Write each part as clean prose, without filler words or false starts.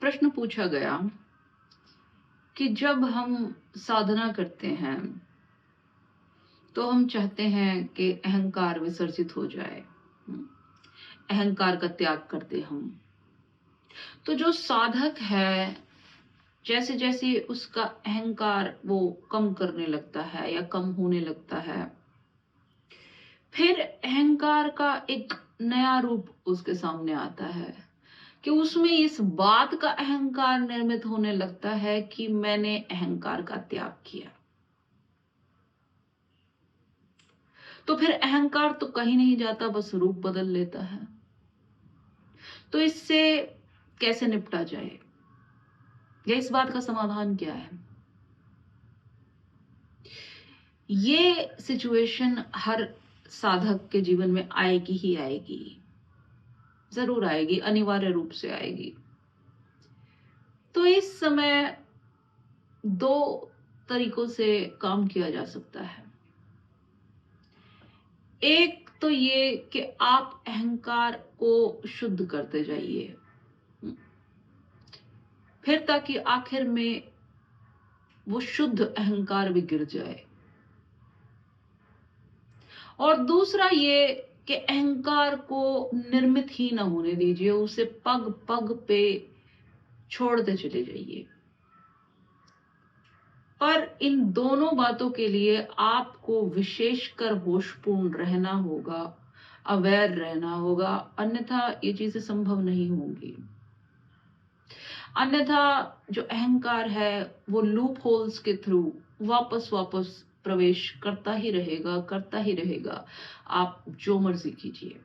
प्रश्न पूछा गया कि जब हम साधना करते हैं तो हम चाहते हैं कि अहंकार विसर्जित हो जाए। अहंकार का त्याग कर दे हम। तो जो साधक है, जैसे जैसे उसका अहंकार वो कम करने लगता है या कम होने लगता है, फिर अहंकार का एक नया रूप उसके सामने आता है कि उसमें इस बात का अहंकार निर्मित होने लगता है कि मैंने अहंकार का त्याग किया। तो फिर अहंकार तो कहीं नहीं जाता, बस रूप बदल लेता है। तो इससे कैसे निपटा जाए, या इस बात का समाधान क्या है? ये सिचुएशन हर साधक के जीवन में आएगी ही आएगी, जरूर आएगी, अनिवार्य रूप से आएगी। तो इस समय दो तरीकों से काम किया जा सकता है। एक तो ये कि आप अहंकार को शुद्ध करते जाइए, फिर ताकि आखिर में वो शुद्ध अहंकार भी गिर जाए। और दूसरा ये कि अहंकार को निर्मित ही ना होने दीजिए, उसे पग पग पे छोड़ते चले जाइए। पर इन दोनों बातों के लिए आपको विशेषकर होशपूर्ण रहना होगा, अवेयर रहना होगा, अन्यथा ये चीजें संभव नहीं होंगी। अन्यथा जो अहंकार है वो लूप होल्स के थ्रू वापस वापस प्रवेश करता ही रहेगा, करता ही रहेगा, आप जो मर्जी कीजिए।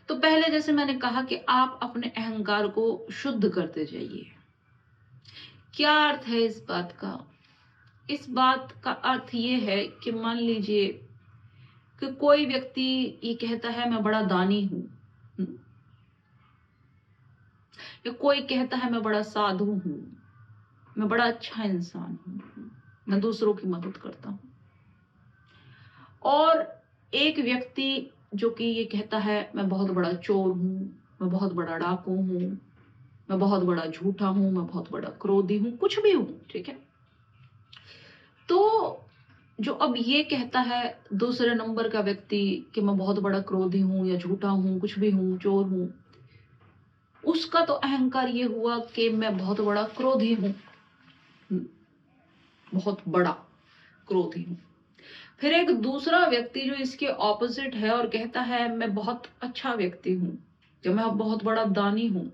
तो पहले जैसे मैंने कहा कि आप अपने अहंकार को शुद्ध करते जाइए। क्या अर्थ है इस बात का? इस बात का अर्थ ये है कि मान लीजिए कि कोई व्यक्ति ये कहता है मैं बड़ा दानी हूं, या कोई कहता है मैं बड़ा साधु हूं, मैं बड़ा अच्छा इंसान हूं, मैं दूसरों की मदद करता हूं। और एक व्यक्ति जो कि ये कहता है मैं बहुत बड़ा चोर हूं, मैं बहुत बड़ा डाकू हूं, मैं बहुत बड़ा झूठा हूं, मैं बहुत बड़ा क्रोधी हूं, कुछ भी हूं, ठीक है। तो जो अब ये कहता है दूसरे नंबर का व्यक्ति कि मैं बहुत बड़ा क्रोधी हूं या झूठा हूं, कुछ भी हूं, चोर हूं, उसका तो अहंकार ये हुआ कि मैं बहुत बड़ा क्रोधी हूं, बहुत बड़ा क्रोधी हूं। फिर एक दूसरा व्यक्ति जो इसके ऑपोजिट है और कहता है मैं बहुत अच्छा व्यक्ति हूं, या मैं बहुत बड़ा दानी हूं,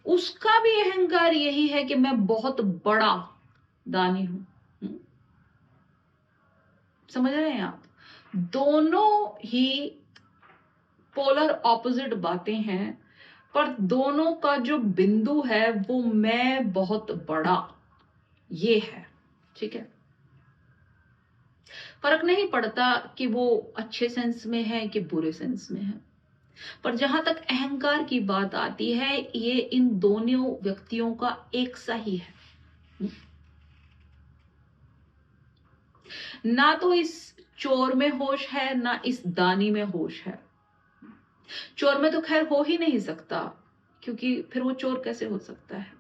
उसका भी अहंकार यही है कि मैं बहुत बड़ा दानी हूं। समझ रहे हैं आप? दोनों ही पोलर ऑपोजिट बातें हैं, पर दोनों का जो बिंदु है वो मैं बहुत बड़ा, ये है, ठीक है। फर्क नहीं पड़ता कि वो अच्छे सेंस में है कि बुरे सेंस में है, पर जहां तक अहंकार की बात आती है ये इन दोनों व्यक्तियों का एक सा ही है। ना तो इस चोर में होश है, ना इस दानी में होश है। चोर में तो खैर हो ही नहीं सकता, क्योंकि फिर वो चोर कैसे हो सकता है?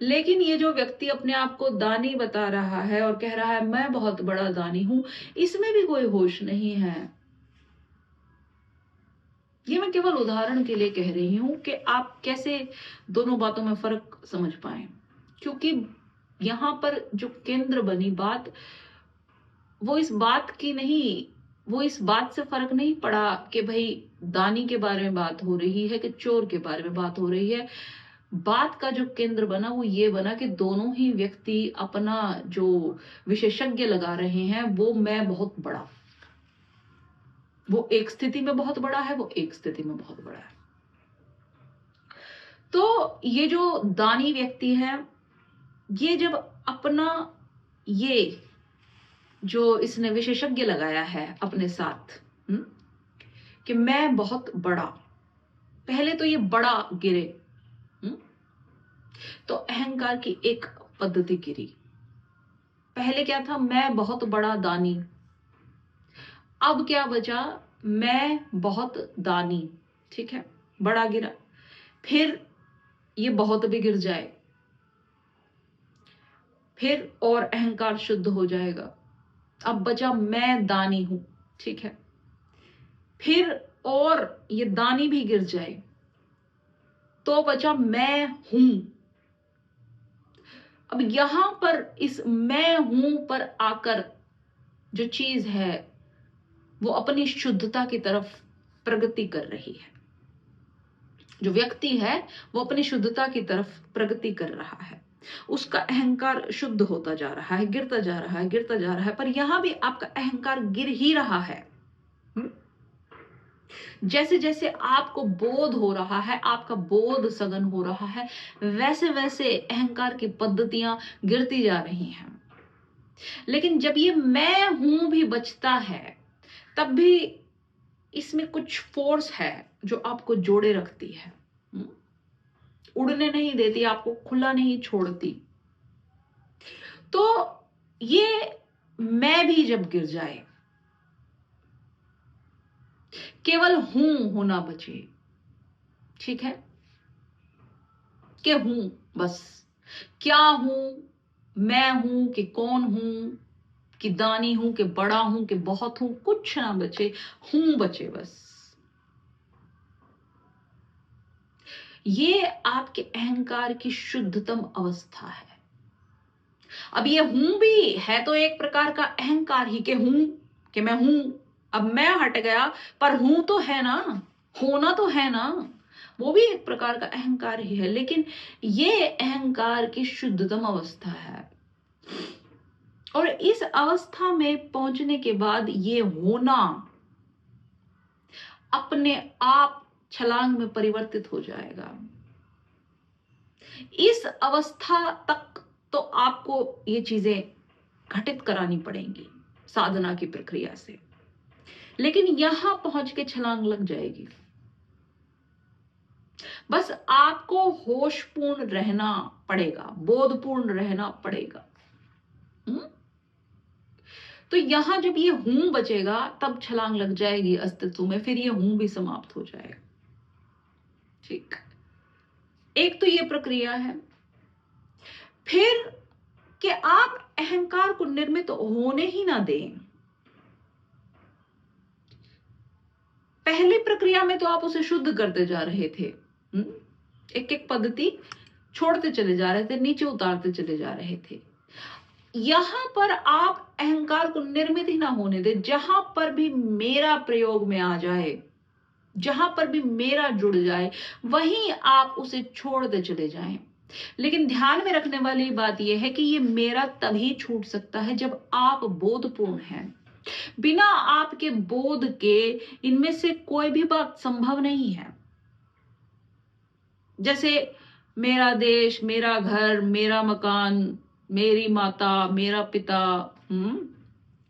लेकिन ये जो व्यक्ति अपने आप को दानी बता रहा है और कह रहा है मैं बहुत बड़ा दानी हूं, इसमें भी कोई होश नहीं है। ये मैं केवल उदाहरण के लिए कह रही हूं कि आप कैसे दोनों बातों में फर्क समझ पाए। क्योंकि यहां पर जो केंद्र बनी बात, वो इस बात की नहीं, वो इस बात से फर्क नहीं पड़ा कि भाई दानी के बारे में बात हो रही है कि चोर के बारे में बात हो रही है। बात का जो केंद्र बना वो ये बना कि दोनों ही व्यक्ति अपना जो विशेषज्ञ लगा रहे हैं वो मैं बहुत बड़ा, वो एक स्थिति में बहुत बड़ा है, वो एक स्थिति में बहुत बड़ा है। तो ये जो दानी व्यक्ति है, ये जब अपना ये जो इसने विशेषज्ञ लगाया है अपने साथ, कि मैं बहुत बड़ा, पहले तो ये बड़ा गिरे, तो अहंकार की एक पद्धति गिरी। पहले क्या था? मैं बहुत बड़ा दानी। अब क्या बचा मैं बहुत दानी, ठीक है, बड़ा गिरा, फिर ये बहुत भी गिर जाए, फिर और अहंकार शुद्ध हो जाएगा। अब बचा मैं दानी हूं, ठीक है, फिर और ये दानी भी गिर जाए तो बचा मैं हूं। अब यहां पर इस मैं हूं पर आकर जो चीज है वो अपनी शुद्धता की तरफ प्रगति कर रही है। जो व्यक्ति है वो अपनी शुद्धता की तरफ प्रगति कर रहा है, उसका अहंकार शुद्ध होता जा रहा है, गिरता जा रहा है, गिरता जा रहा है। पर यहां भी आपका अहंकार गिर ही रहा है। जैसे जैसे आपको बोध हो रहा है, आपका बोध सघन हो रहा है, वैसे वैसे अहंकार की पद्धतियां गिरती जा रही हैं। लेकिन जब ये मैं हूं भी बचता है, तब भी इसमें कुछ फोर्स है जो आपको जोड़े रखती है, उड़ने नहीं देती, आपको खुला नहीं छोड़ती। तो ये मैं भी जब गिर जाए, केवल हूं होना बचे, ठीक है, कि हूं, बस क्या हूं, मैं हूं कि कौन हूं, कि दानी हूं कि बड़ा हूं कि बहुत हूं, कुछ ना बचे, हूं बचे बस। ये आपके अहंकार की शुद्धतम अवस्था है। अब ये हूं भी है तो एक प्रकार का अहंकार ही, कि हूं, कि मैं हूं। अब मैं हट गया पर हूं तो है ना, होना तो है ना, वो भी एक प्रकार का अहंकार ही है। लेकिन ये अहंकार की शुद्धतम अवस्था है, और इस अवस्था में पहुंचने के बाद ये होना अपने आप छलांग में परिवर्तित हो जाएगा। इस अवस्था तक तो आपको ये चीजें घटित करानी पड़ेंगी साधना की प्रक्रिया से, लेकिन यहां पहुंच के छलांग लग जाएगी। बस आपको होशपूर्ण रहना पड़ेगा, बोधपूर्ण रहना पड़ेगा। तो यहां जब ये हूं बचेगा तब छलांग लग जाएगी अस्तित्व में, फिर ये हूं भी समाप्त हो जाएगा। ठीक, एक तो ये प्रक्रिया है। फिर कि आप अहंकार को निर्मित होने ही ना दें। पहली प्रक्रिया में तो आप उसे शुद्ध करते जा रहे थे, एक एक पद्धति छोड़ते चले जा रहे थे, नीचे उतारते चले जा रहे थे। यहां पर आप अहंकार को निर्मित ही ना होने दें। जहां पर भी मेरा प्रयोग में आ जाए, जहां पर भी मेरा जुड़ जाए, वहीं आप उसे छोड़ते चले जाएं। लेकिन ध्यान में रखने वाली बात यह है कि ये मेरा तभी छूट सकता है जब आप बोधपूर्ण हैं। बिना आपके बोध के इनमें से कोई भी बात संभव नहीं है। जैसे मेरा देश, मेरा घर, मेरा मकान, मेरी माता, मेरा पिता,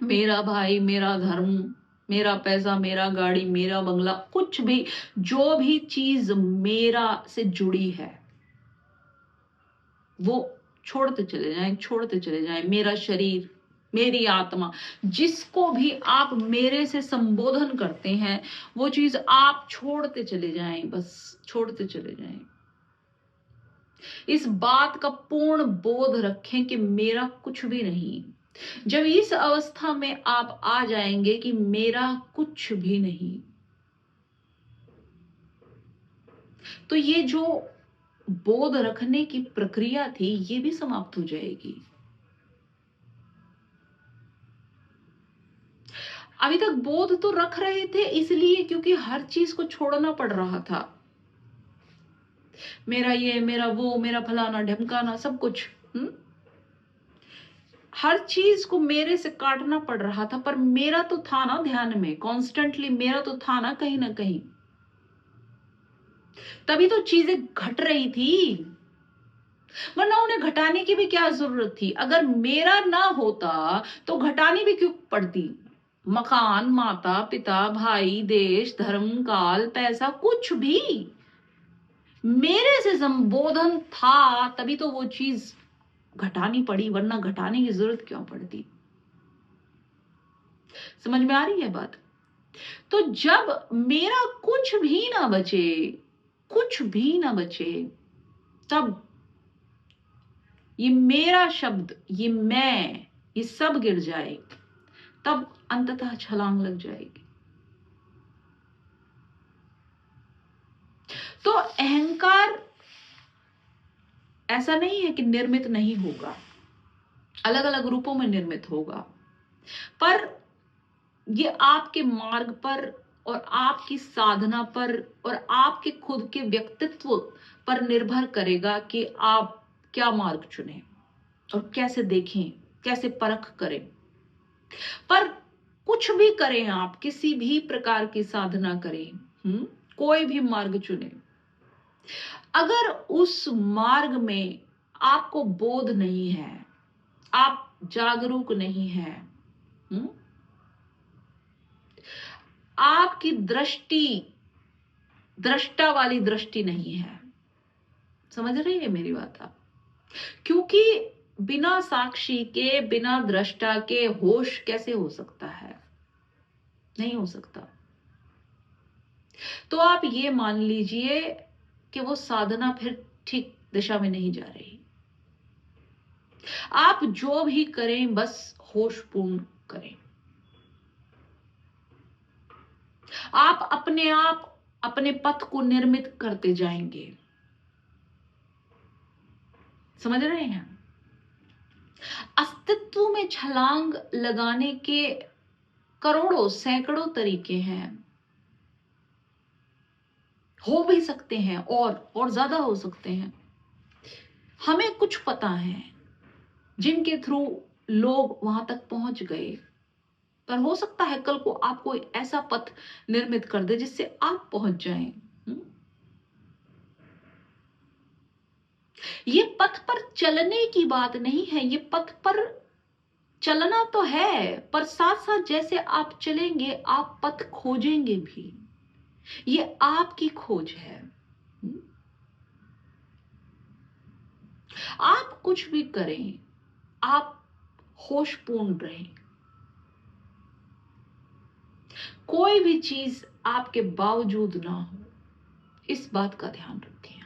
मेरा भाई, मेरा धर्म, मेरा पैसा, मेरा गाड़ी, मेरा बंगला, कुछ भी, जो भी चीज मेरा से जुड़ी है वो छोड़ते चले जाएं, छोड़ते चले जाएं। मेरा शरीर, मेरी आत्मा, जिसको भी आप मेरे से संबोधन करते हैं, वो चीज आप छोड़ते चले जाएं, बस छोड़ते चले जाएं। इस बात का पूर्ण बोध रखें कि मेरा कुछ भी नहीं। जब इस अवस्था में आप आ जाएंगे कि मेरा कुछ भी नहीं, तो ये जो बोध रखने की प्रक्रिया थी ये भी समाप्त हो जाएगी। अभी तक बोध तो रख रहे थे इसलिए क्योंकि हर चीज को छोड़ना पड़ रहा था। मेरा ये, मेरा वो, मेरा फलाना ढमकाना, सब कुछ, हर चीज को मेरे से काटना पड़ रहा था। पर मेरा तो था ना ध्यान में, कॉन्स्टेंटली मेरा तो था ना कहीं ना कहीं, तभी तो चीजें घट रही थी। वरना उन्हें घटाने की भी क्या जरूरत थी? अगर मेरा ना होता तो घटानी भी क्यों पड़ती? मकान, माता पिता, भाई, देश, धर्म, काल, पैसा, कुछ भी मेरे से संबोधन था तभी तो वो चीज घटानी पड़ी, वरना घटाने की जरूरत क्यों पड़ती? समझ में आ रही है बात? तो जब मेरा कुछ भी ना बचे, कुछ भी ना बचे, तब ये मेरा शब्द, ये मैं, ये सब गिर जाए, तब अंततः छलांग लग जाएगी। तो अहंकार ऐसा नहीं है कि निर्मित नहीं होगा, अलग अलग रूपों में निर्मित होगा, पर ये आपके मार्ग पर और आपकी साधना पर और आपके खुद के व्यक्तित्व पर निर्भर करेगा कि आप क्या मार्ग चुनें और कैसे देखें, कैसे परख करें। पर कुछ भी करें, आप किसी भी प्रकार की साधना करें, कोई भी मार्ग चुने, अगर उस मार्ग में आपको बोध नहीं है, आप जागरूक नहीं हैं, आपकी दृष्टि दृष्टा वाली दृष्टि नहीं है, समझ रही है मेरी बात आप? क्योंकि बिना साक्षी के, बिना दृष्टा के होश कैसे हो सकता है? नहीं हो सकता। तो आप ये मान लीजिए कि वो साधना फिर ठीक दिशा में नहीं जा रही। आप जो भी करें बस होशपूर्ण करें। आप अपने पथ को निर्मित करते जाएंगे। समझ रहे हैं? अस्तित्व में छलांग लगाने के करोड़ों सैकड़ों तरीके हैं, हो भी सकते हैं और ज्यादा हो सकते हैं। हमें कुछ पता है जिनके थ्रू लोग वहां तक पहुंच गए, पर हो सकता है कल को आप कोई ऐसा पथ निर्मित कर दे जिससे आप पहुंच जाएं। ये पथ पर चलने की बात नहीं है, ये पथ पर चलना तो है, पर साथ साथ जैसे आप चलेंगे आप पथ खोजेंगे भी। ये आपकी खोज है। आप कुछ भी करें, आप होशपूर्ण रहें। कोई भी चीज आपके बावजूद ना हो, इस बात का ध्यान रखें।